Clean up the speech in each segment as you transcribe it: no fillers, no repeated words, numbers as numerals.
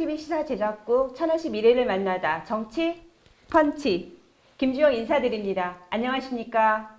천안TV 시사 제작국 천안시 미래를 만나다 정치 펀치 김주영 인사드립니다. 안녕하십니까?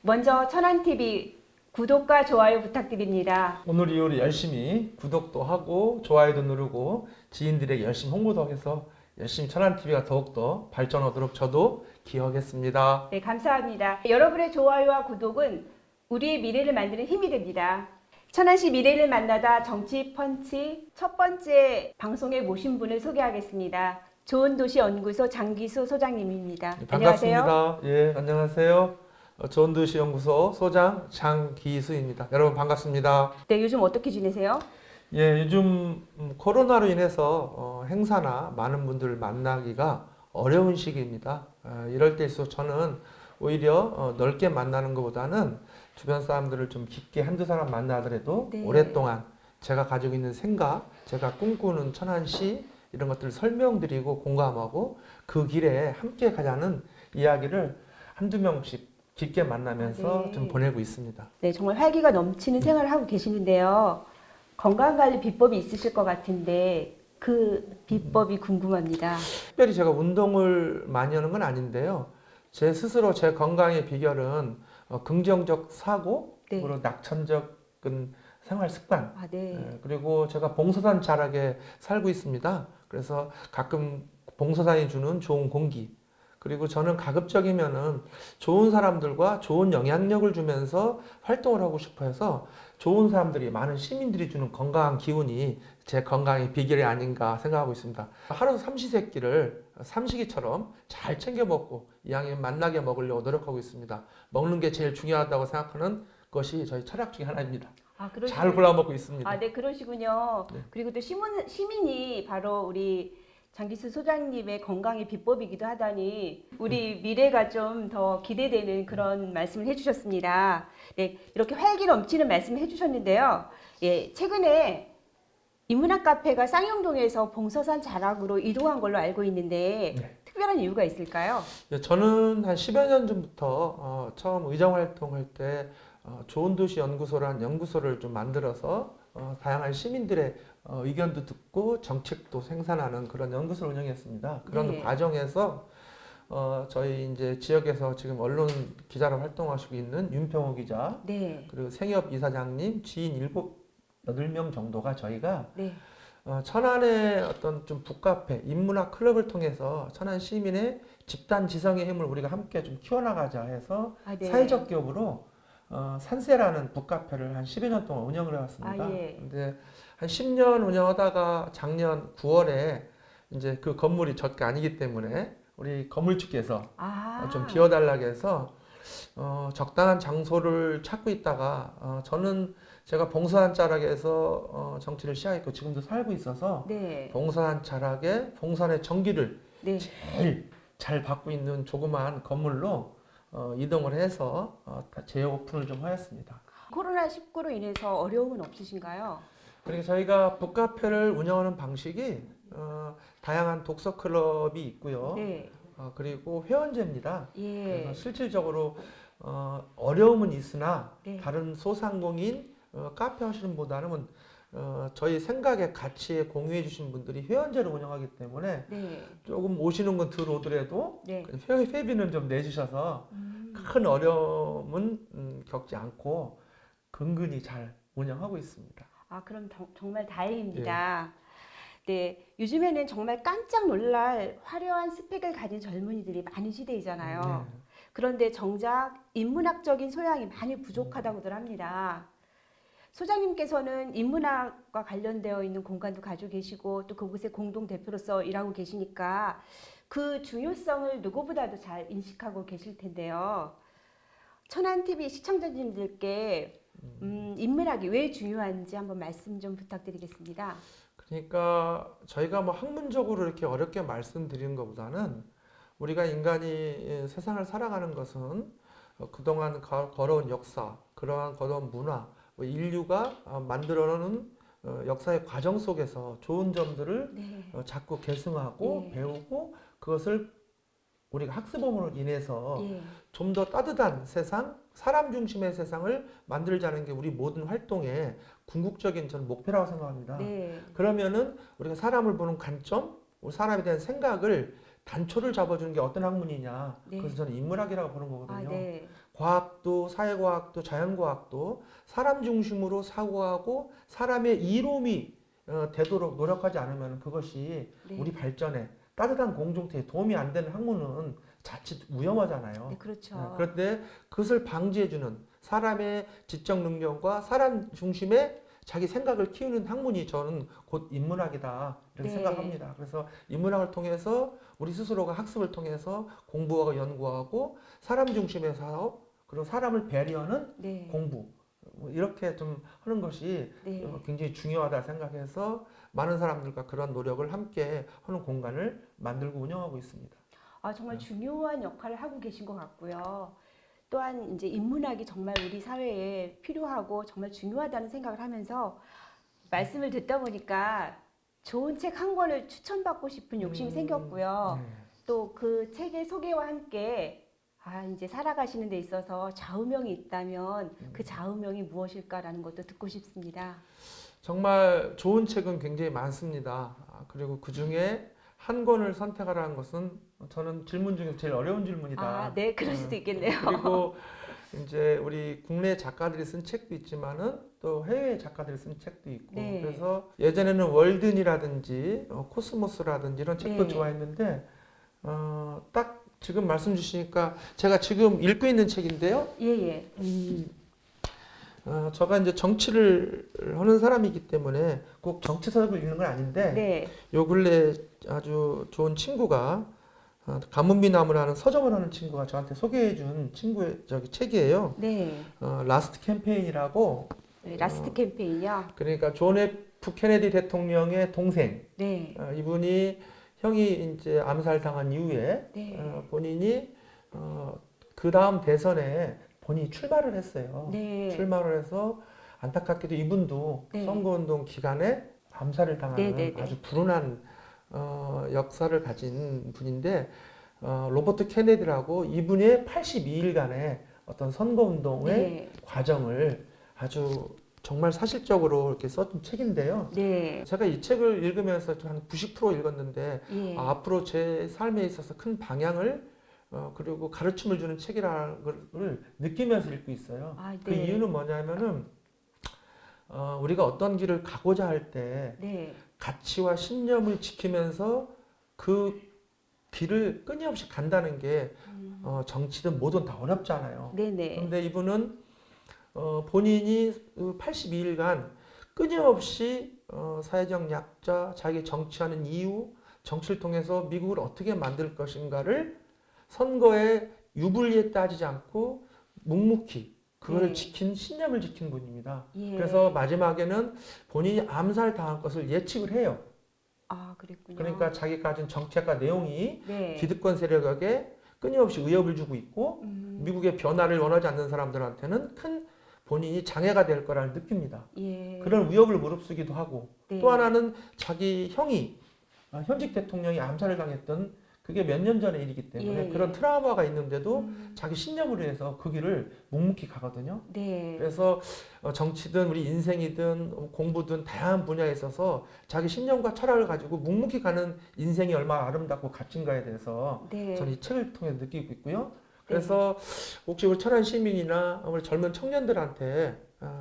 먼저 천안TV 구독과 좋아요 부탁드립니다. 오늘 이후로 열심히 구독도 하고 좋아요도 누르고 지인들에게 열심히 홍보도 해서 열심히 천안TV가 더욱더 발전하도록 저도 기여하겠습니다. 네, 감사합니다. 여러분의 좋아요와 구독은 우리의 미래를 만드는 힘이 됩니다. 천안시 미래를 만나다 정치 펀치 첫 번째 방송에 모신 분을 소개하겠습니다. 좋은도시연구소 장기수 소장님입니다. 안녕하세요. 반갑습니다. 예, 안녕하세요. 좋은도시연구소 소장 장기수입니다. 여러분 반갑습니다. 네, 요즘 어떻게 지내세요? 예, 요즘 코로나로 인해서 행사나 많은 분들을 만나기가 어려운 시기입니다. 이럴 때일수록 저는 오히려 넓게 만나는 것보다는 주변 사람들을 좀 깊게 한두 사람 만나더라도 네. 오랫동안 제가 가지고 있는 생각, 제가 꿈꾸는 천안시 이런 것들을 설명드리고 공감하고 그 길에 함께 가자는 이야기를 한두 명씩 깊게 만나면서 네. 좀 보내고 있습니다. 네, 정말 활기가 넘치는 생활을 하고 계시는데요. 건강관리 비법이 있으실 것 같은데 그 비법이 궁금합니다. 특별히 제가 운동을 많이 하는 건 아닌데요. 제 스스로 제 건강의 비결은 긍정적 사고, 네. 그리고 낙천적인 생활 습관, 아, 네. 그리고 제가 봉서산 자락에 살고 있습니다. 그래서 가끔 봉서산이 주는 좋은 공기, 그리고 저는 가급적이면은 좋은 사람들과 좋은 영향력을 주면서 활동을 하고 싶어 해서 좋은 사람들이, 많은 시민들이 주는 건강한 기운이 제 건강의 비결이 아닌가 생각하고 있습니다. 하루 삼시세끼를 삼식이처럼 잘 챙겨 먹고 이왕이면 만나게 먹으려고 노력하고 있습니다. 먹는 게 제일 중요하다고 생각하는 것이 저희 철학 중에 하나입니다. 아, 잘 골라 먹고 있습니다. 아, 네, 그러시군요. 네. 그리고 또 시민이 바로 우리 장기수 소장님의 건강의 비법이기도 하다니 우리 미래가 좀 더 기대되는 그런 말씀을 해주셨습니다. 네, 이렇게 활기 넘치는 말씀을 해주셨는데요. 예, 최근에 인문학 카페가 쌍용동에서 봉서산 자락으로 이동한 걸로 알고 있는데 네. 특별한 이유가 있을까요? 저는 한 10여 년 전부터 처음 의정 활동할 때 좋은도시연구소라는 연구소를 좀 만들어서 다양한 시민들의 의견도 듣고 정책도 생산하는 그런 연구소를 운영했습니다. 그런 네. 과정에서 저희 이제 지역에서 지금 언론 기자로 활동하시고 있는 윤평호 기자, 네, 그리고 생협 이사장님, 지인 8명 정도가 저희가 네, 천안의 어떤 좀 북카페, 인문학 클럽을 통해서 천안 시민의 집단 지성의 힘을 우리가 함께 좀 키워나가자 해서 아, 네. 사회적 기업으로 산세라는 북카페를 한 10여 년 동안 운영을 해왔습니다. 아, 예. 근데 한 10년 운영하다가 작년 9월에 이제 그 건물이 저가 아니기 때문에 우리 건물주께서 아, 좀 비워달라고 해서 적당한 장소를 찾고 있다가 저는 제가 봉서산 자락에서 정치를 시작했고 지금도 살고 있어서 네, 봉서산 자락에 봉산의 전기를 네. 제일 잘 받고 있는 조그마한 건물로 이동을 해서 재오픈을 좀 하였습니다. 코로나19로 인해서 어려움은 없으신가요? 그러니까 저희가 북카페를 운영하는 방식이 다양한 독서 클럽이 있고요. 네, 그리고 회원제입니다. 예, 그래서 실질적으로 어려움은 있으나 네. 다른 소상공인 카페 하시는 보다는 저희 생각에 가치에 공유해 주신 분들이 회원제를 운영하기 때문에 네, 조금 오시는 건 들어오더라도 네. 회비는 좀 내주셔서 큰 어려움은 겪지 않고 근근히 잘 운영하고 있습니다. 아, 그럼 정말 다행입니다. 네, 요즘에는 정말 깜짝 놀랄 화려한 스펙을 가진 젊은이들이 많은 시대이잖아요. 네. 그런데 정작 인문학적인 소양이 많이 부족하다고들 합니다. 소장님께서는 인문학과 관련되어 있는 공간도 가지고 계시고 또 그곳의 공동 대표로서 일하고 계시니까 그 중요성을 누구보다도 잘 인식하고 계실 텐데요. 천안TV 시청자님들께 인문학이 왜 중요한지 한번 말씀 좀 부탁드리겠습니다. 그러니까 저희가 뭐 학문적으로 이렇게 어렵게 말씀드리는 것보다는 우리가 인간이 세상을 살아가는 것은 그동안 걸어온 역사, 그러한 걸어온 문화, 뭐 인류가 만들어놓은 역사의 과정 속에서 좋은 점들을 네. 자꾸 계승하고 예. 배우고 그것을 우리가 학습함으로 인해서 예. 좀 더 따뜻한 세상, 사람 중심의 세상을 만들자는 게 우리 모든 활동의 궁극적인 저는 목표라고 생각합니다. 네. 그러면은 우리가 사람을 보는 관점, 우리 사람에 대한 생각을 단초를 잡아주는 게 어떤 학문이냐. 네. 그래서 저는 인문학이라고 보는 아, 거거든요. 네. 과학도 사회과학도 자연과학도 사람 중심으로 사고하고 사람의 이로움이 되도록 노력하지 않으면 그것이 네. 우리 발전에 따뜻한 공동체에 도움이 안 되는 학문은 자칫 위험하잖아요. 네, 그렇죠. 그런데 그것을 방지해주는 사람의 지적 능력과 사람 중심의 자기 생각을 키우는 학문이 저는 곧 인문학이다 이렇게 네. 생각합니다. 그래서 인문학을 통해서 우리 스스로가 학습을 통해서 공부하고 연구하고 사람 중심의 사업 그리고 사람을 배려하는 네. 공부 뭐 이렇게 좀 하는 것이 네. 굉장히 중요하다 생각해서 많은 사람들과 그런 노력을 함께 하는 공간을 만들고 운영하고 있습니다. 아, 정말 중요한 역할을 하고 계신 것 같고요. 또한 이제 인문학이 정말 우리 사회에 필요하고 정말 중요하다는 생각을 하면서 말씀을 듣다 보니까 좋은 책 한 권을 추천받고 싶은 욕심이 생겼고요. 네. 또 그 책의 소개와 함께 이제 살아가시는 데 있어서 좌우명이 있다면 그 좌우명이 무엇일까라는 것도 듣고 싶습니다. 정말 좋은 책은 굉장히 많습니다. 그리고 그 중에 한 권을 선택하라는 것은 저는 질문 중에서 제일 어려운 질문이다. 아, 네, 그럴 수도 있겠네요. 그리고 이제 우리 국내 작가들이 쓴 책도 있지만은 또 해외 작가들이 쓴 책도 있고 네. 그래서 예전에는 월든이라든지 코스모스라든지 이런 책도 네. 좋아했는데 딱 지금 말씀 주시니까 제가 지금 읽고 있는 책인데요. 예. 제가 이제 정치를 하는 사람이기 때문에 꼭 정치서적을 읽는 건 아닌데 네. 요 근래 아주 좋은 친구가 가문비 나무라는 서점을 하는 친구가 저한테 소개해준 친구의 책이에요. 네. 라스트 캠페인이라고. 네, 라스트 캠페인이요. 그러니까 존 F 케네디 대통령의 동생. 네. 이분이 형이 이제 암살당한 이후에 네. 본인이 그 다음 대선에 본인이 출마를 했어요. 네. 출마를 해서 안타깝게도 이분도 네. 선거운동 기간에 암살을 당하는 네. 아주 불운한 역사를 가진 분인데 로버트 케네디라고 이분의 82일간의 어떤 선거운동의 네. 과정을 아주 정말 사실적으로 이렇게 썼던 책인데요. 네. 제가 이 책을 읽으면서 한 90% 읽었는데 예. 앞으로 제 삶에 있어서 큰 방향을 그리고 가르침을 주는 책이라는 걸 느끼면서 읽고 있어요. 아, 그 네. 이유는 뭐냐면은 우리가 어떤 길을 가고자 할 때 네. 가치와 신념을 지키면서 그 길을 끊임없이 간다는 게 정치든 뭐든 다 어렵잖아요. 네네. 그런데 이분은 본인이 82일간 끊임없이 사회적 약자, 자기 정치하는 이유, 정치를 통해서 미국을 어떻게 만들 것인가를 선거에 유불리에 따지지 않고 묵묵히 그거를 네. 지킨 신념을 지킨 분입니다. 예. 그래서 마지막에는 본인이 암살 당할 것을 예측을 해요. 아, 그랬군요. 그러니까 자기가 가진 정책과 내용이 네. 기득권 세력에게 끊임없이 위협을 주고 있고 미국의 변화를 원하지 않는 사람들한테는 큰 본인이 장애가 될 거라는 느낍니다. 예. 그런 위협을 무릅쓰기도 하고 네. 또 하나는 자기 형이 현직 대통령이 암살을 당했던 그게 몇 년 전의 일이기 때문에 예. 그런 트라우마가 있는데도 자기 신념으로 해서 그 길을 묵묵히 가거든요. 네. 그래서 정치든 우리 인생이든 공부든 다양한 분야에 있어서 자기 신념과 철학을 가지고 묵묵히 가는 인생이 얼마나 아름답고 값진가에 대해서 네. 저는 이 책을 통해 느끼고 있고요. 그래서 혹시 우리 천안 시민이나 우리 젊은 청년들한테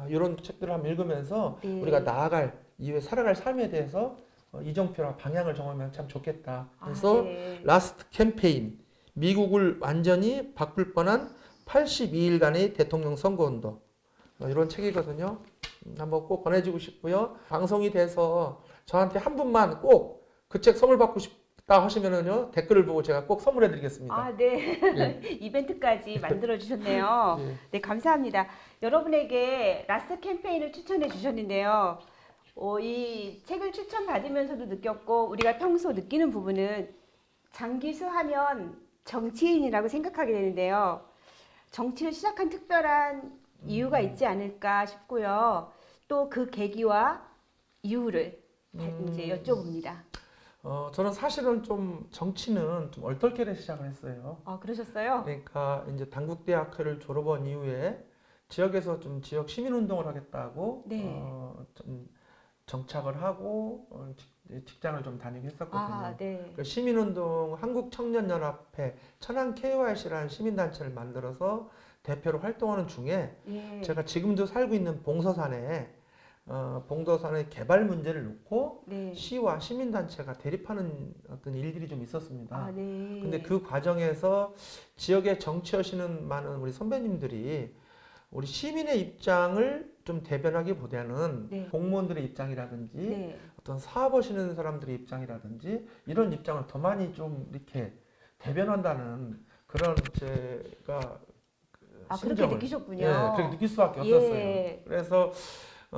이런 책들을 한번 읽으면서 네. 우리가 나아갈 이후에 살아갈 삶에 대해서 이정표나 방향을 정하면 참 좋겠다. 그래서 네. 라스트 캠페인, 미국을 완전히 바꿀 뻔한 82일간의 대통령 선거운동 이런 책이거든요. 한번 꼭 권해주고 싶고요. 방송이 돼서 저한테 한 분만 꼭 그 책 선물 받고 싶다 하시면은요 댓글을 보고 제가 꼭 선물해드리겠습니다. 아, 네. 예. 이벤트까지 만들어 주셨네요. 예. 네, 감사합니다. 여러분에게 라스트 캠페인을 추천해 주셨는데요. 이 책을 추천받으면서도 느꼈고 우리가 평소 느끼는 부분은 장기수 하면 정치인이라고 생각하게 되는데요. 정치를 시작한 특별한 이유가 있지 않을까 싶고요. 또 그 계기와 이유를 이제 여쭤봅니다. 저는 사실은 좀 정치는 좀 얼떨결에 시작을 했어요. 아, 그러셨어요? 그러니까 이제 단국대학교를 졸업한 이후에 지역에서 좀 지역 시민운동을 하겠다고 네. 좀 정착을 하고 직장을 좀 다니고 아, 했었거든요. 네. 그 시민운동 한국청년연합회 천안 KYC라는 시민단체를 만들어서 대표로 활동하는 중에 예. 제가 지금도 살고 있는 봉도산의 개발 문제를 놓고 네. 시와 시민단체가 대립하는 어떤 일들이 좀 있었습니다. 아, 네. 근데 그 과정에서 지역에 정치하시는 많은 우리 선배님들이 우리 시민의 입장을 좀 대변하기보다는 네. 공무원들의 입장이라든지 네. 어떤 사업하시는 사람들의 입장이라든지 이런 입장을 더 많이 좀 이렇게 대변한다는 그런 제가 아, 그렇게 심정을 느끼셨군요. 그렇게 느낄 수밖에 예. 없었어요. 그래서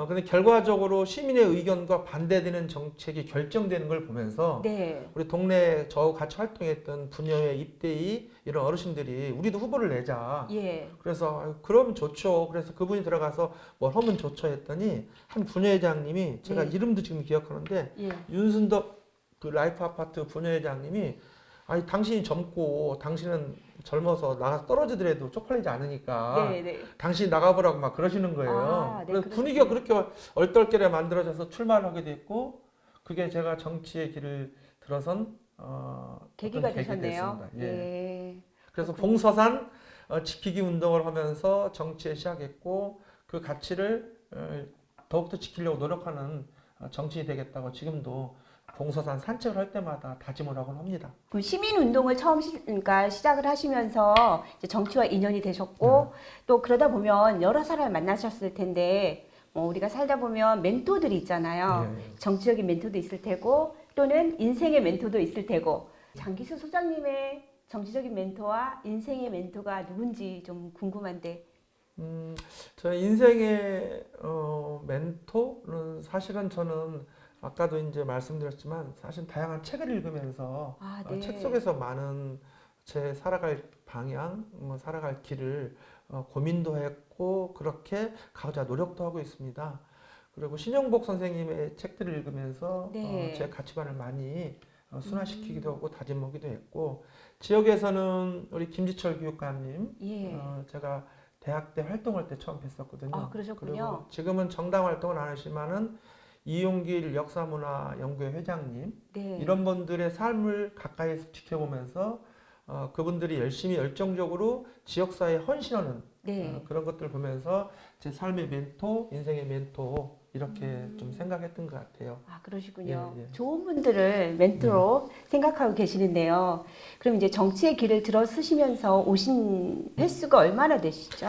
근데 결과적으로 시민의 의견과 반대되는 정책이 결정되는 걸 보면서 네. 우리 동네 저하고 같이 활동했던 부녀의 입대위 이런 어르신들이 우리도 후보를 내자. 예. 그래서 그러면 좋죠. 그래서 그분이 들어가서 뭘 하면 좋죠 했더니 한 부녀회장님이 제가 네. 이름도 지금 기억하는데 예. 윤순덕 그 라이프 아파트 부녀회장님이 아니 당신이 젊고 당신은 젊어서 나가서 떨어지더라도 쪽팔리지 않으니까 네, 네. 당신이 나가보라고 막 그러시는 거예요. 아, 네, 그래서 그러셨군요. 분위기가 그렇게 얼떨결에 만들어져서 출마를 하게 됐고 그게 제가 정치의 길을 들어선 계기가 어떤 계기가 되셨네요. 됐습니다. 예. 예. 그래서 그렇군요. 봉서산 지키기 운동을 하면서 정치에 시작했고 그 가치를 더욱더 지키려고 노력하는 정치인이 되겠다고 지금도 봉서산 산책을 할 때마다 다짐을 하곤 합니다. 그럼 시민 운동을 처음 그러니까 시작을 하시면서 이제 정치와 인연이 되셨고 또 그러다 보면 여러 사람을 만나셨을 텐데 우리가 살다 보면 멘토들이 있잖아요. 예. 정치적인 멘토도 있을 테고 또는 인생의 멘토도 있을 테고 장기수 소장님의 정치적인 멘토와 인생의 멘토가 누군지 좀 궁금한데. 저의 인생의 멘토는 사실은 저는 아까도 이제 말씀드렸지만 사실 다양한 책을 읽으면서 아, 네. 책 속에서 많은 제 살아갈 방향, 살아갈 길을 고민도 했고 그렇게 가고자 노력도 하고 있습니다. 그리고 신영복 선생님의 책들을 읽으면서 네. 제 가치관을 많이 순화시키기도 하고 다짐하기도 했고 지역에서는 우리 김지철 교육감님 예. 제가 대학 때 활동할 때 처음 뵀었거든요. 아, 그러셨군요. 그리고 지금은 정당 활동을 안 하시지만은 이용길 역사문화연구회 회장님 네. 이런 분들의 삶을 가까이서 지켜보면서 그분들이 열심히 열정적으로 지역사회에 헌신하는 네. 그런 것들을 보면서 제 삶의 멘토, 인생의 멘토 이렇게 좀 생각했던 것 같아요. 아, 그러시군요. 예, 예. 좋은 분들을 멘토로 생각하고 계시는데요. 그럼 이제 정치의 길을 들어서시면서 오신 횟수가 얼마나 되시죠?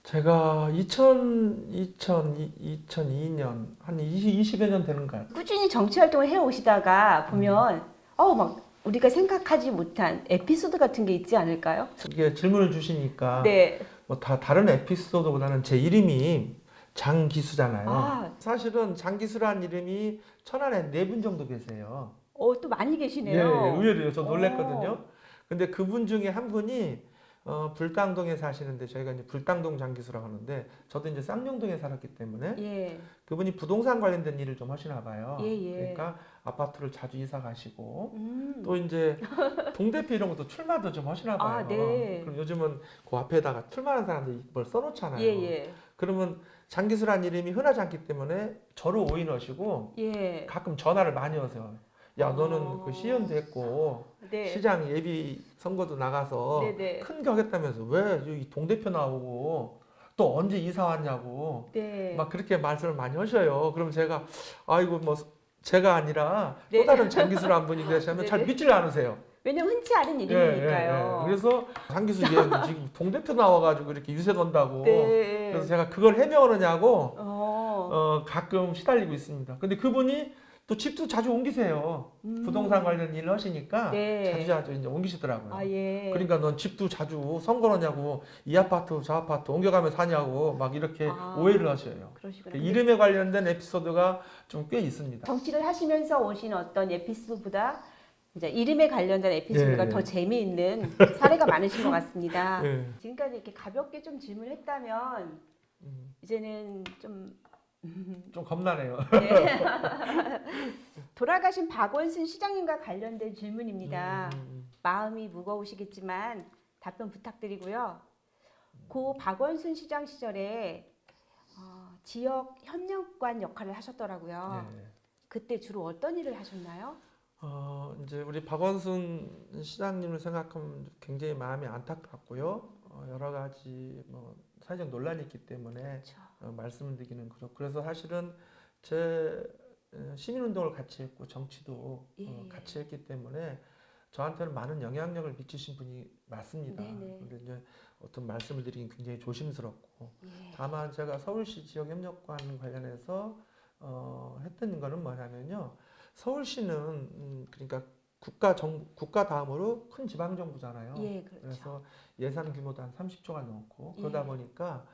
제가 2002년 한 20여 년 되는 것 같아요. 꾸준히 정치 활동을 해 오시다가 보면 막 우리가 생각하지 못한 에피소드 같은 게 있지 않을까요? 이게 질문을 주시니까 네. 뭐 다른 에피소드보다는 제 이름이 장기수잖아요. 아. 사실은 장기수라는 이름이 천안에 4분 정도 계세요. 또 많이 예, 계시네요. 의외로요. 저 놀랬거든요. 오. 근데 그분 중에 한 분이 불당동에 사시는데 저희가 이제 불당동 장기수라고 하는데 저도 이제 쌍용동에 살았기 때문에 예. 그분이 부동산 관련된 일을 좀 하시나 봐요. 예, 예. 그러니까 아파트를 자주 이사 가시고 음. 또 이제 동대표 이런 것도 출마도 좀 하시나 봐요. 아, 네. 그럼 요즘은 그 앞에다가 출마한 사람들이 뭘 써놓잖아요. 예, 예. 그러면 장기수란 이름이 흔하지 않기 때문에 저를 오인하시고 예. 가끔 전화를 많이 하세요. 야, 너는 어. 그 시연도 했고 네. 시장 예비 선거도 나가서 네네. 큰 거 하겠다면서 왜 여기 동대표 나오고 또 언제 이사 왔냐고 네. 막 그렇게 말씀을 많이 하셔요. 그럼 제가 아이고 뭐 제가 아니라 네. 또 다른 장기수란 분이 계시면 잘 네네. 믿질 않으세요. 왜냐면 흔치 않은 이름이니까요. 그래서 장기수 얘 지금 동대표 나와가지고 이렇게 유세 돈다고. 네. 그래서 제가 그걸 해명하느냐고 어. 가끔 시달리고 있습니다. 근데 그분이 또 집도 자주 옮기세요. 부동산 관련 일을 하시니까 네. 자주 이제 옮기시더라고요. 아, 예. 그러니까 넌 집도 자주 선거하냐고 이 아파트 저 아파트 옮겨가며 사냐고 막 이렇게 아. 오해를 하셔요. 그러시구나. 이름에 관련된 에피소드가 좀 꽤 있습니다. 정치를 하시면서 오신 어떤 에피소드보다 이제 이름에 관련된 에피소드가 예, 예. 더 재미있는 사례가 많으신 것 같습니다. 예. 지금까지 이렇게 가볍게 좀 질문을 했다면 음. 이제는 좀 좀 겁나네요. 네. 돌아가신 박원순 시장님과 관련된 질문입니다. 마음이 무거우시겠지만 답변 부탁드리고요. 고 박원순 시장 시절에 지역 협력관 역할을 하셨더라고요. 네. 그때 주로 어떤 일을 하셨나요? 이제 우리 박원순 시장님을 생각하면 굉장히 마음이 안타깝고요. 여러 가지 뭐 사회적 논란이 있기 때문에 그렇죠. 말씀을 드리기는 그렇고 그래서 사실은 제 시민운동을 같이 했고 정치도 예. 같이 했기 때문에 저한테는 많은 영향력을 미치신 분이 맞습니다. 네네. 근데 이제 어떤 말씀을 드리긴 굉장히 조심스럽고 예. 다만 제가 서울시 지역협력관 관련해서 했던 거는 뭐냐면요. 서울시는 그러니까 국가 다음으로 큰 지방 정부잖아요. 예, 그렇죠. 그래서 예산 규모도 한 30조가 넘고 예. 그러다 보니까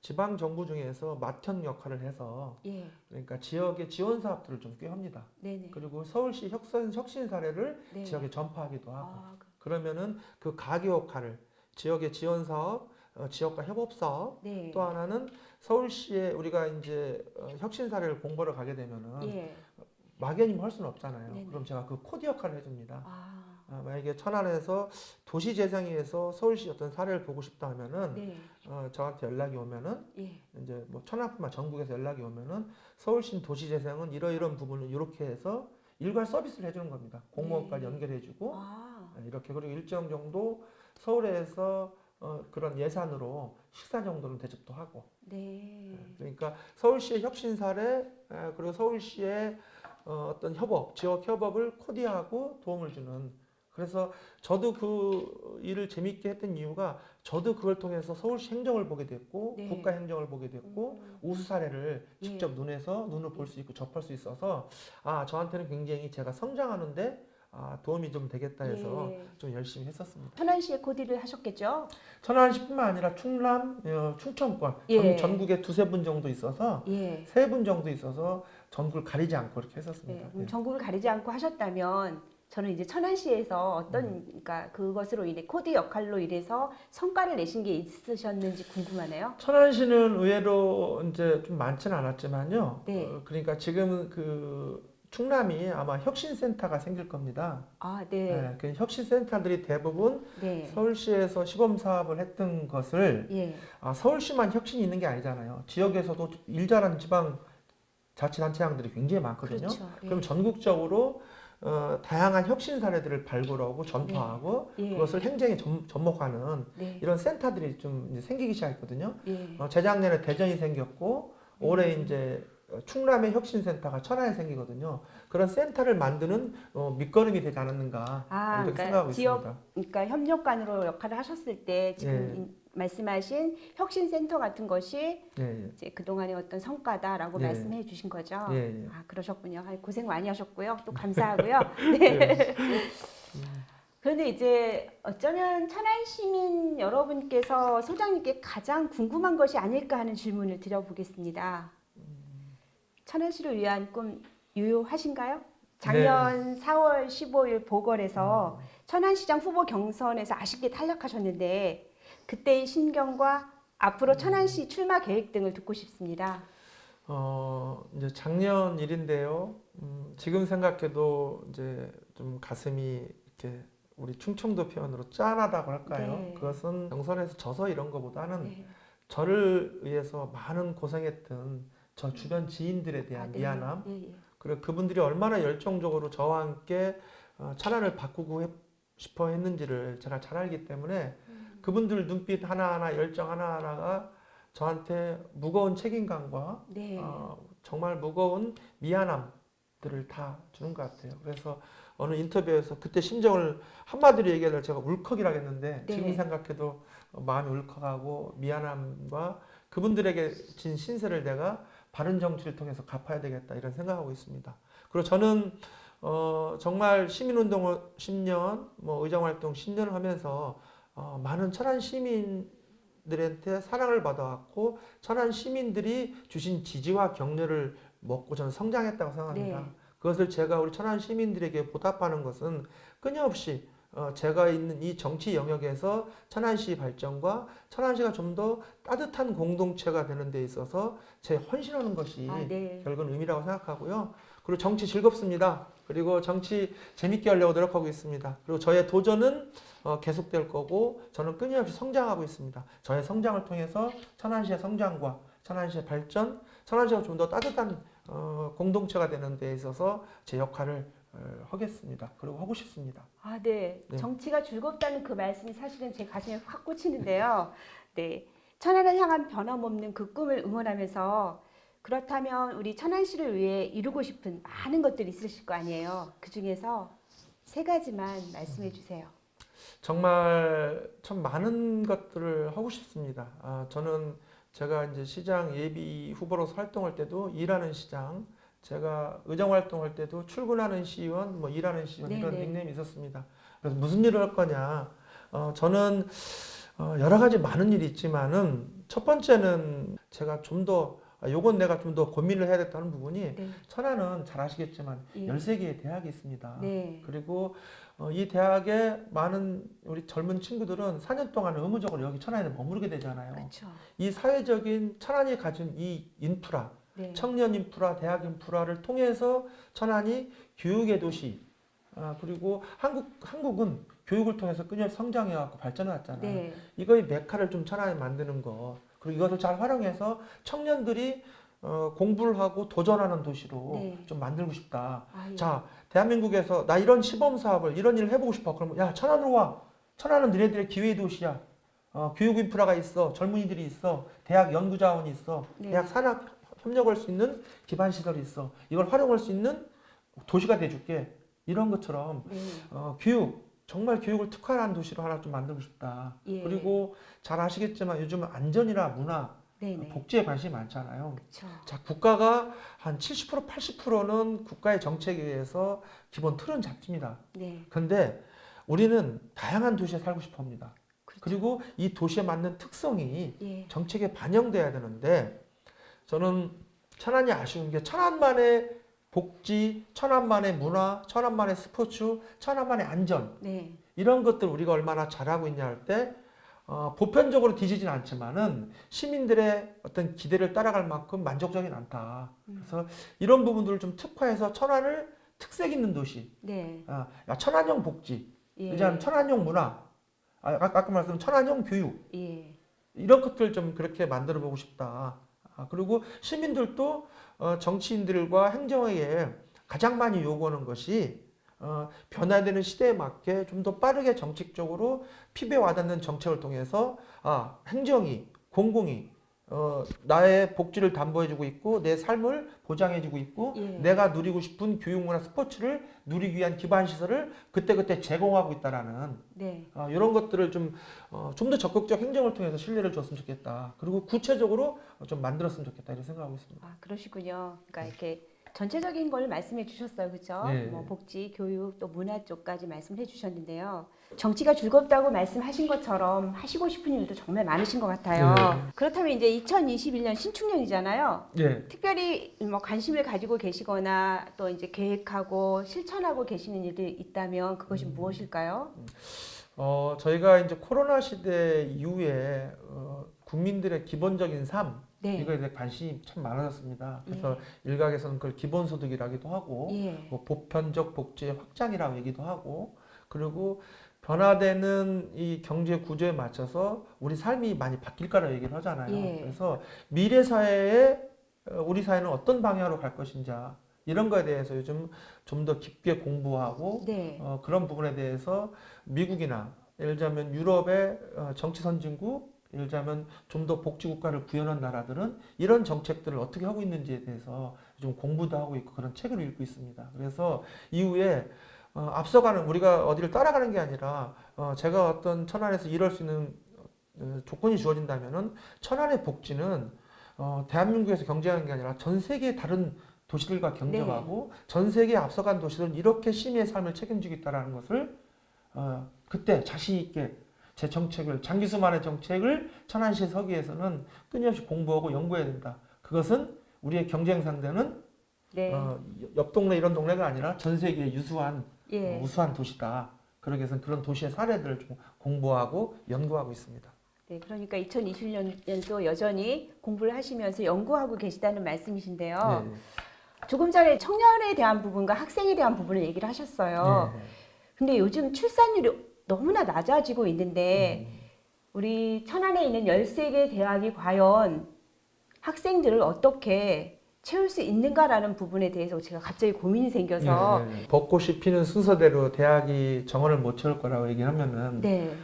지방 정부 중에서 맏형 역할을 해서 예. 그러니까 지역의 지원 사업들을 좀 꾀합니다. 네네. 그리고 서울시 혁신 사례를 네. 지역에 전파하기도 하고 아, 그러면은 그 가계 역할을 지역의 지원 사업, 지역과 협업 사업 네. 또 하나는 서울시에 우리가 이제 혁신 사례를 공부를 가게 되면은 예. 막연히 할 수는 없잖아요. 네네. 그럼 제가 그 코드 역할을 해줍니다. 아, 만약에 천안에서 도시재생에서 서울시 어떤 사례를 보고 싶다 하면은 네. 저한테 연락이 오면은 예. 이제 뭐 천안뿐만 전국에서 연락이 오면은 서울시 도시재생은 이러이런 부분을 이렇게 해서 일괄 서비스를 해주는 겁니다. 공무원까지 네. 연결해주고 아, 이렇게 그리고 일정 정도 서울에서 그런 예산으로 식사 정도는 대접도 하고 네. 그러니까 서울시의 혁신 사례 그리고 서울시의 어떤 협업, 지역 협업을 코디하고 도움을 주는 그래서 저도 그 일을 재밌게 했던 이유가 저도 그걸 통해서 서울시 행정을 보게 됐고 네. 국가 행정을 보게 됐고 우수 사례를 예. 직접 눈으로 볼 수 있고 접할 수 있어서 저한테는 굉장히 제가 성장하는데 도움이 좀 되겠다 해서 예. 좀 열심히 했었습니다. 천안시에 코디를 하셨겠죠? 천안시뿐만 아니라 충남, 충청권 예. 전국에 두세 분 정도 있어서 예. 세 분 정도 있어서 전국을 가리지 않고 이렇게 했었습니다. 네. 예. 전국을 가리지 않고 하셨다면 저는 이제 천안시에서 어떤 그러니까 그것으로 인해 코디 역할로 인해서 성과를 내신 게 있으셨는지 궁금하네요. 천안시는 의외로 이제 좀 많지는 않았지만요. 네. 그러니까 지금 그 충남이 아마 혁신센터가 생길 겁니다. 아, 네. 그 혁신센터들이 대부분 네. 서울시에서 시범 사업을 했던 것을 예. 서울시만 혁신이 있는 게 아니잖아요. 지역에서도 일 잘하는 지방 자치단체장들이 굉장히 많거든요. 그렇죠. 예. 그럼 전국적으로 다양한 혁신 사례들을 발굴하고 전파하고 예. 그것을 행정에 접목하는 네. 이런 센터들이 좀 이제 생기기 시작했거든요. 예. 재작년에 대전이 생겼고 올해 이제 충남의 혁신센터가 천안에 생기거든요. 그런 센터를 만드는 밑거름이 되지 않았는가 이렇게 생각하고 지역, 있습니다. 그러니까 협력관으로 역할을 하셨을 때 지금 예. 말씀하신 혁신센터 같은 것이 예, 이제 그동안의 어떤 성과다라고 예. 말씀해 주신 거죠. 예, 예. 그러셨군요. 고생 많이 하셨고요. 또 감사하고요. 예. 네. 그런데 이제 어쩌면 천안 시민 여러분께서 소장님께 가장 궁금한 것이 아닐까 하는 질문을 드려보겠습니다. 천안시를 위한 꿈 유효하신가요? 작년 4월 15일 보궐에서 천안시장 후보 경선에서 아쉽게 탈락하셨는데 그때의 심경과 앞으로 천안시 출마 계획 등을 듣고 싶습니다. 이제 작년 일인데요. 지금 생각해도 이제 좀 가슴이 이렇게 우리 충청도 표현으로 짠하다고 할까요? 네. 그것은 경선에서 져서 이런 것보다는 네. 저를 위해서 많은 고생했던 저 주변 지인들에 대한 네. 미안함 예, 예. 그리고 그분들이 얼마나 열정적으로 저와 함께 천안을 바꾸고 싶어 했는지를 제가 잘 알기 때문에 그분들 눈빛 하나하나 열정 하나하나가 저한테 무거운 책임감과 네. 정말 무거운 미안함들을 다 주는 것 같아요. 그래서 어느 인터뷰에서 그때 심정을 한마디로 얘기하면 제가 울컥이라고 했는데 네. 지금 생각해도 마음이 울컥하고 미안함과 그분들에게 진 신세를 내가 바른 정치를 통해서 갚아야 되겠다 이런 생각하고 있습니다. 그리고 저는 정말 시민운동을 10년, 뭐 의정활동 10년을 하면서 많은 천안 시민들한테 사랑을 받아왔고 천안 시민들이 주신 지지와 격려를 먹고 저는 성장했다고 생각합니다. 네. 그것을 제가 우리 천안 시민들에게 보답하는 것은 끊임없이 제가 있는 이 정치 영역에서 천안시 발전과 천안시가 좀 더 따뜻한 공동체가 되는 데 있어서 제 헌신하는 것이 네. 결국은 의미라고 생각하고요. 그리고 정치 즐겁습니다. 그리고 정치 재밌게 하려고 노력하고 있습니다. 그리고 저의 도전은 계속될 거고 저는 끊임없이 성장하고 있습니다. 저의 성장을 통해서 천안시의 성장과 천안시의 발전, 천안시가 좀 더 따뜻한 공동체가 되는 데 있어서 제 역할을 하겠습니다. 그리고 하고 싶습니다. 네. 네. 정치가 즐겁다는 그 말씀이 사실은 제 가슴에 확 꽂히는데요. 네. 천안을 향한 변함없는 그 꿈을 응원하면서 그렇다면 우리 천안시를 위해 이루고 싶은 많은 것들이 있으실 거 아니에요. 그 중에서 3가지만 말씀해 주세요. 정말 참 많은 것들을 하고 싶습니다. 저는 제가 이제 시장 예비 후보로서 활동할 때도 일하는 시장, 제가 의정 활동할 때도 출근하는 시의원, 뭐 일하는 시의원 이런 네네. 닉네임이 있었습니다. 그래서 무슨 일을 할 거냐? 저는 여러 가지 많은 일이 있지만은 첫 번째는 제가 좀 더 요건 내가 좀 더 고민을 해야 됐다는 부분이 네. 천안은 잘 아시겠지만 예. 13개의 대학이 있습니다. 네. 그리고 이 대학에 많은 우리 젊은 친구들은 4년 동안 의무적으로 여기 천안에 머무르게 되잖아요. 그렇죠. 이 사회적인 천안이 가진 이 인프라, 네. 청년 인프라, 대학 인프라를 통해서 천안이 교육의 도시, 그리고 한국은 교육을 통해서 끊임없이 성장해왔고 발전해왔잖아요. 네. 이거의 메카를 좀 천안에 만드는 거, 그리고 이것을 잘 활용해서 청년들이 공부를 하고 도전하는 도시로 네. 좀 만들고 싶다. 예. 자, 대한민국에서 나 이런 시범 사업을 이런 일을 해보고 싶어. 그러면 야, 천안으로 와. 천안은 너네들의 기회의 도시야. 교육 인프라가 있어. 젊은이들이 있어. 대학 연구 자원이 있어. 네. 대학 산학 협력할 수 있는 기반 시설이 있어. 이걸 활용할 수 있는 도시가 돼줄게. 이런 것처럼 네. 정말 교육을 특화한 도시로 하나 좀 만들고 싶다. 예. 그리고 잘 아시겠지만 요즘은 안전이나 문화, 네네. 복지에 관심이 많잖아요. 그렇죠. 자, 국가가 한 70%, 80%는 국가의 정책에 의해서 기본 틀은 잡힙니다. 네. 그런데 우리는 다양한 도시에 살고 싶어 합니다. 그렇죠. 그리고 이 도시에 맞는 특성이 예. 정책에 반영돼야 되는데 저는 천안이 아쉬운 게 천안만의 복지, 천안만의 문화, 천안만의 스포츠, 천안만의 안전 네. 이런 것들 우리가 얼마나 잘하고 있냐 할 때 보편적으로 뒤지진 않지만은 시민들의 어떤 기대를 따라갈 만큼 만족적이진 않다. 그래서 이런 부분들을 좀 특화해서 천안을 특색 있는 도시, 네. 천안형 복지, 예. 이제 천안형 문화, 아까 말씀드린 천안형 교육 예. 이런 것들 좀 그렇게 만들어 보고 싶다. 그리고 시민들도 정치인들과 행정에 가장 많이 요구하는 것이 변화되는 시대에 맞게 좀 더 빠르게 정책적으로 피부에 와닿는 정책을 통해서 행정이, 공공이 나의 복지를 담보해주고 있고 내 삶을 보장해주고 있고 예. 내가 누리고 싶은 교육문화 스포츠를 누리기 위한 기반 시설을 그때그때 제공하고 있다라는 네. 이런 것들을 좀 더 적극적 행정을 통해서 신뢰를 줬으면 좋겠다. 그리고 구체적으로 좀 만들었으면 좋겠다 이렇게 생각하고 있습니다. 그러시군요. 그러니까 이렇게 전체적인 걸 말씀해 주셨어요. 그렇죠? 네. 뭐 복지, 교육, 또 문화 쪽까지 말씀해 주셨는데요. 정치가 즐겁다고 말씀하신 것처럼 하시고 싶은 일도 정말 많으신 것 같아요. 네. 그렇다면 이제 2021년 신축년이잖아요. 예. 특별히 뭐 관심을 가지고 계시거나 또 이제 계획하고 실천하고 계시는 일이 있다면 그것이 무엇일까요? 저희가 이제 코로나 시대 이후에 국민들의 기본적인 삶 네. 이거에 대해 관심이 참 많아졌습니다. 그래서 예. 일각에서는 그걸 기본소득이라기도 하고 예. 뭐 보편적 복지의 확장이라고 얘기도 하고 그리고 변화되는 이 경제 구조에 맞춰서 우리 삶이 많이 바뀔 거라고 얘기를 하잖아요. 예. 그래서 미래 사회에 우리 사회는 어떤 방향으로 갈 것인지 이런 거에 대해서 요즘 좀 더 깊게 공부하고 네. 그런 부분에 대해서 미국이나 예를 들자면 유럽의 정치 선진국 예를 들자면 좀 더 복지국가를 구현한 나라들은 이런 정책들을 어떻게 하고 있는지에 대해서 좀 공부도 하고 있고 그런 책을 읽고 있습니다. 그래서 이후에 앞서가는 우리가 어디를 따라가는 게 아니라 제가 어떤 천안에서 일할 수 있는 조건이 주어진다면은 천안의 복지는 대한민국에서 경쟁하는 게 아니라 전 세계의 다른 도시들과 경쟁하고 전 세계에 앞서간 도시들은 이렇게 시민의 삶을 책임지고 있다는 것을 그때 자신 있게 제 정책을 장기수만의 정책을 천안시에 서기 위해서는 끊임없이 공부하고 연구해야 된다. 그것은 우리의 경쟁 상대는 네. 옆 동네 이런 동네가 아니라 전 세계의 유수한 예. 우수한 도시다. 그러기 위해서는 그런 도시의 사례들을 좀 공부하고 연구하고 있습니다. 네, 그러니까 2020년도 여전히 공부를 하시면서 연구하고 계시다는 말씀이신데요. 네. 조금 전에 청년에 대한 부분과 학생에 대한 부분을 얘기를 하셨어요. 네. 근데 요즘 출산율이 너무나 낮아지고 있는데 우리 천안에 있는 13개 대학이 과연 학생들을 어떻게 채울 수 있는가라는 부분에 대해서 제가 갑자기 고민이 생겨서 벚꽃이 피는 순서대로 대학이 정원을 못 채울 거라고 얘기하면은 네,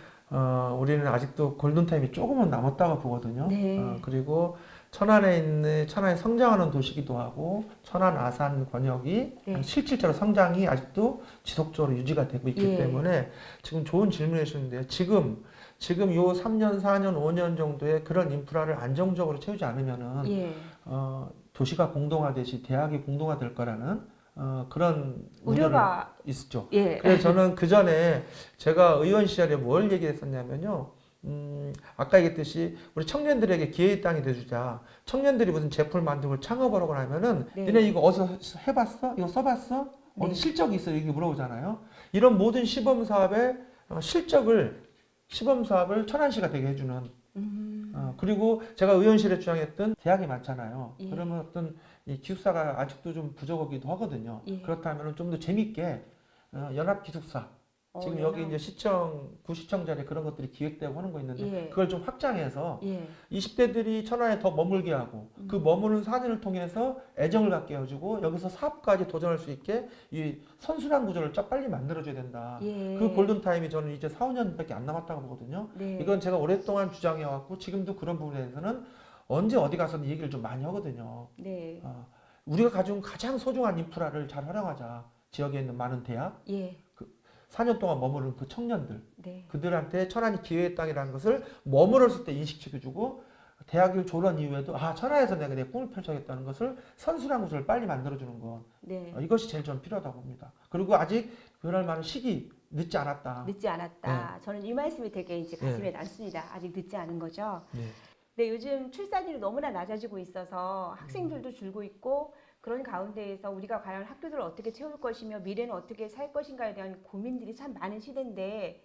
우리는 아직도 골든타임이 조금은 남았다고 보거든요. 네. 그리고 천안이 성장하는 도시기도 하고 천안 아산 권역이 네. 실질적으로 성장이 아직도 지속적으로 유지가 되고 있기 예. 때문에 지금 좋은 질문을 해주셨는데요. 지금 요 3년, 4년, 5년 정도의 그런 인프라를 안정적으로 채우지 않으면은 예. 도시가 공동화되시 대학이 공동화될 거라는 그런 우려가 있었죠. 예. 그래서 저는 그 전에 제가 의원 시절에 뭘 얘기했었냐면요. 아까 얘기했듯이 우리 청년들에게 기회의 땅이 돼주자. 청년들이 무슨 제품을 만들고 창업을 하거나 하면은 네. 니네 이거 어디서 해봤어? 이거 써봤어? 어디 네. 실적이 있어? 이렇게 물어보잖아요. 이런 모든 시범 사업의 시범 사업을 천안시가 되게 해주는. 그리고 제가 의원실에 주장했던 대학이 많잖아요. 예. 그러면 어떤 이 기숙사가 아직도 좀 부족하기도 하거든요. 예. 그렇다면 좀 더 재밌게 연합 기숙사. 지금 여기 이제 구시청 자리에 그런 것들이 기획되고 하는 거 있는데 예. 그걸 좀 확장해서 예. 20대들이 천안에 더 머물게 하고 그 머무는 사진을 통해서 애정을 갖게 해주고 여기서 사업까지 도전할 수 있게 이 선순환 구조를 빨리 만들어줘야 된다. 예. 그 골든타임이 저는 이제 4, 5년밖에 안 남았다고 보거든요. 네. 이건 제가 오랫동안 주장해왔고 지금도 그런 부분에 대해서는 언제 어디 가서는 얘기를 좀 많이 하거든요. 네. 우리가 가진 가장 소중한 인프라를 잘 활용하자. 지역에 있는 많은 대학, 예. 4년 동안 머무르는 그 청년들, 네. 그들한테 천안이 기회의 땅이라는 것을 머물렀을 때 인식시켜주고 대학을 졸업 이후에도 천안에서 내가 내 꿈을 펼쳐야겠다는 것을 선순환 구조를 빨리 만들어주는 것 네. 이것이 제일 좀 필요하다고 봅니다. 그리고 아직 그럴 만한 시기 늦지 않았다. 늦지 않았다. 저는 이 말씀이 되게 이제 가슴에 남습니다. 아직 늦지 않은 거죠. 네. 네, 요즘 출산율이 너무나 낮아지고 있어서 학생들도 줄고 있고 그런 가운데에서 우리가 과연 학교들을 어떻게 채울 것이며 미래는 어떻게 살 것인가에 대한 고민들이 참 많은 시대인데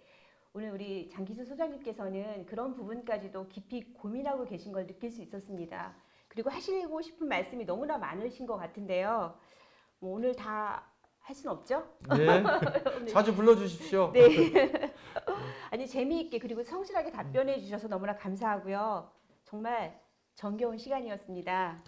오늘 우리 장기수 소장님께서는 그런 부분까지도 깊이 고민하고 계신 걸 느낄 수 있었습니다. 그리고 하시고 싶은 말씀이 너무나 많으신 것 같은데요. 뭐 오늘 다 할 수는 없죠? 네. 자주 불러주십시오. 네. 아니 재미있게 그리고 성실하게 답변해 주셔서 너무나 감사하고요. 정말 정겨운 시간이었습니다.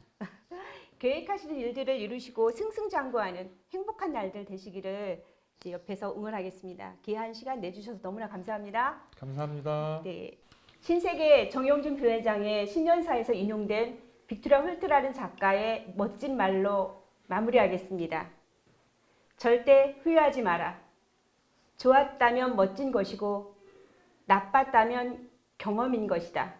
계획하시는 일들을 이루시고 승승장구하는 행복한 날들 되시기를 이제 옆에서 응원하겠습니다. 귀한 시간 내주셔서 너무나 감사합니다. 감사합니다. 네. 신세계 정용준 부회장의 신년사에서 인용된 빅토리아 홀트라는 작가의 멋진 말로 마무리하겠습니다. 절대 후회하지 마라. 좋았다면 멋진 것이고 나빴다면 경험인 것이다.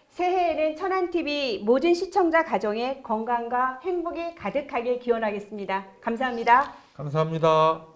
새해에는 천안TV 모든 시청자 가정의 건강과 행복이 가득하게 기원하겠습니다. 감사합니다. 감사합니다.